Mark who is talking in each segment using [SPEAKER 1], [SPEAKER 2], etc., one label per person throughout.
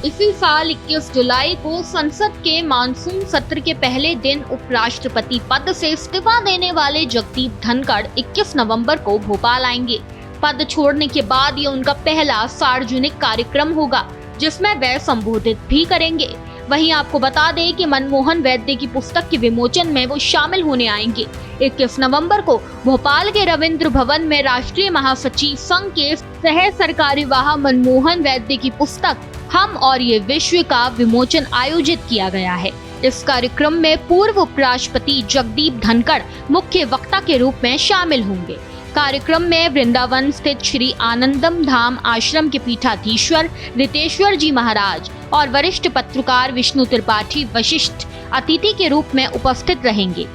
[SPEAKER 1] इसी साल 21 जुलाई को संसद के मानसून सत्र के पहले दिन उपराष्ट्रपति पद से इस्तीफा देने वाले जगदीप धनखड़ 21 नवंबर को भोपाल आएंगे। पद छोड़ने के बाद ये उनका पहला सार्वजनिक कार्यक्रम होगा जिसमें वे संबोधित भी करेंगे। वहीं आपको बता दें कि मनमोहन वैद्य की पुस्तक के विमोचन में वो शामिल होने आएंगे। 21 नवंबर को भोपाल के रविंद्र भवन में राष्ट्रीय महासचिव संघ के सह सरकारी वाह मनमोहन वैद्य की पुस्तक हम और ये विश्व का विमोचन आयोजित किया गया है। इस कार्यक्रम में पूर्व उपराष्ट्रपति जगदीप धनखड़ मुख्य वक्ता के रूप में शामिल होंगे। कार्यक्रम में वृंदावन स्थित श्री आनंदम धाम आश्रम के पीठाधीश्वर रितेश्वर जी महाराज और वरिष्ठ पत्रकार विष्णु त्रिपाठी वशिष्ठ अतिथि के रूप में उपस्थित रहेंगे।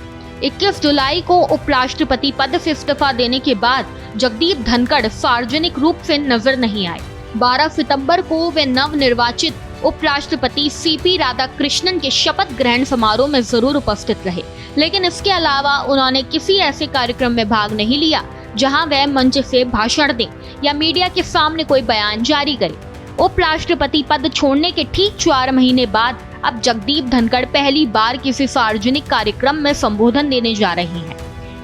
[SPEAKER 1] 21 जुलाई को उपराष्ट्रपति पद से इस्तीफा देने के बाद जगदीप धनखड़ सार्वजनिक रूप से नजर नहीं आए। 12 सितंबर को वे नव निर्वाचित उपराष्ट्रपति सीपी राधाकृष्णन के शपथ ग्रहण समारोह में जरूर उपस्थित रहे, लेकिन इसके अलावा उन्होंने किसी ऐसे कार्यक्रम में भाग नहीं लिया जहां वह मंच से भाषण दें या मीडिया के सामने कोई बयान जारी करें। उपराष्ट्रपति पद छोड़ने के ठीक 4 महीने बाद अब जगदीप धनखड़ पहली बार किसी सार्वजनिक कार्यक्रम में संबोधन देने जा रहे हैं।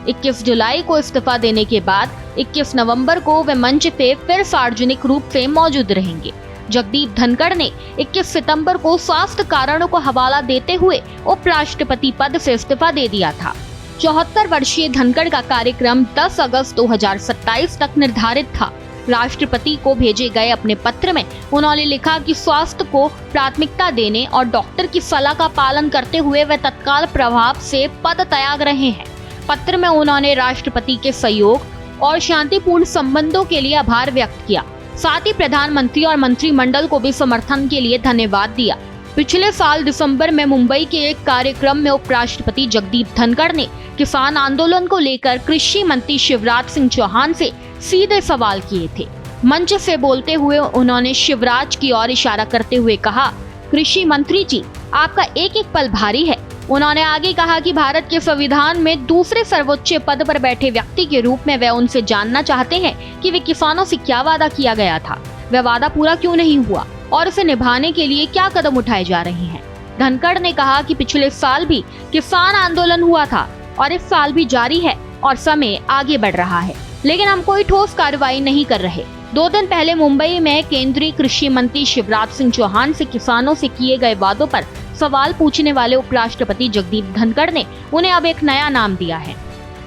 [SPEAKER 1] 21 जुलाई को इस्तीफा देने के बाद 21 नवंबर को वे मंच पे फिर सार्वजनिक रूप से मौजूद रहेंगे। जगदीप धनखड़ ने 21 सितंबर को स्वास्थ्य कारणों को हवाला देते हुए उपराष्ट्रपति पद से इस्तीफा दे दिया था। 74 वर्षीय धनखड़ का कार्यक्रम 10 अगस्त 2027 तक निर्धारित था। राष्ट्रपति को भेजे गए अपने पत्र में उन्होंने लिखा कि स्वास्थ्य को प्राथमिकता देने और डॉक्टर की सलाह का पालन करते हुए वे तत्काल प्रभाव से पद त्याग रहे हैं। पत्र में उन्होंने राष्ट्रपति के सहयोग और शांतिपूर्ण संबंधों के लिए आभार व्यक्त किया। साथ ही प्रधानमंत्री और मंत्रिमंडल को भी समर्थन के लिए धन्यवाद दिया। पिछले साल दिसंबर में मुंबई के एक कार्यक्रम में उपराष्ट्रपति जगदीप धनखड़ ने किसान आंदोलन को लेकर कृषि मंत्री शिवराज सिंह चौहान से सीधे सवाल किए थे। मंच से बोलते हुए उन्होंने शिवराज की ओर इशारा करते हुए कहा, कृषि मंत्री जी, आपका एक एक पल भारी है। उन्होंने आगे कहा कि भारत के संविधान में दूसरे सर्वोच्च पद पर बैठे व्यक्ति के रूप में वे उनसे जानना चाहते हैं कि वे किसानों से क्या वादा किया गया था, वह वादा पूरा क्यों नहीं हुआ और उसे निभाने के लिए क्या कदम उठाए जा रहे हैं। धनखड़ ने कहा कि पिछले साल भी किसान आंदोलन हुआ था और इस साल भी जारी है और समय आगे बढ़ रहा है, लेकिन हम कोई ठोस कार्रवाई नहीं कर रहे। 2 दिन पहले मुंबई में केंद्रीय कृषि मंत्री शिवराज सिंह चौहान से किसानों से किए गए वादों पर सवाल पूछने वाले उपराष्ट्रपति जगदीप धनखड़ ने उन्हें अब एक नया नाम दिया है।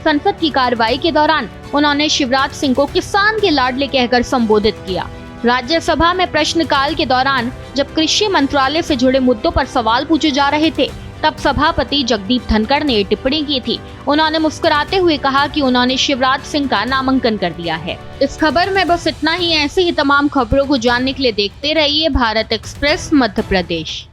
[SPEAKER 1] संसद की कार्रवाई के दौरान उन्होंने शिवराज सिंह को किसान के लाडले कहकर संबोधित किया। राज्यसभा में प्रश्नकाल के दौरान जब कृषि मंत्रालय से जुड़े मुद्दों पर सवाल पूछे जा रहे थे, तब सभापति जगदीप धनखड़ ने टिप्पणी की थी। उन्होंने मुस्कुराते हुए कहा कि उन्होंने शिवराज सिंह का नामांकन कर दिया है। इस खबर में बस इतना ही। ऐसे ही तमाम खबरों को जानने के लिए देखते रहिए भारत एक्सप्रेस मध्य प्रदेश।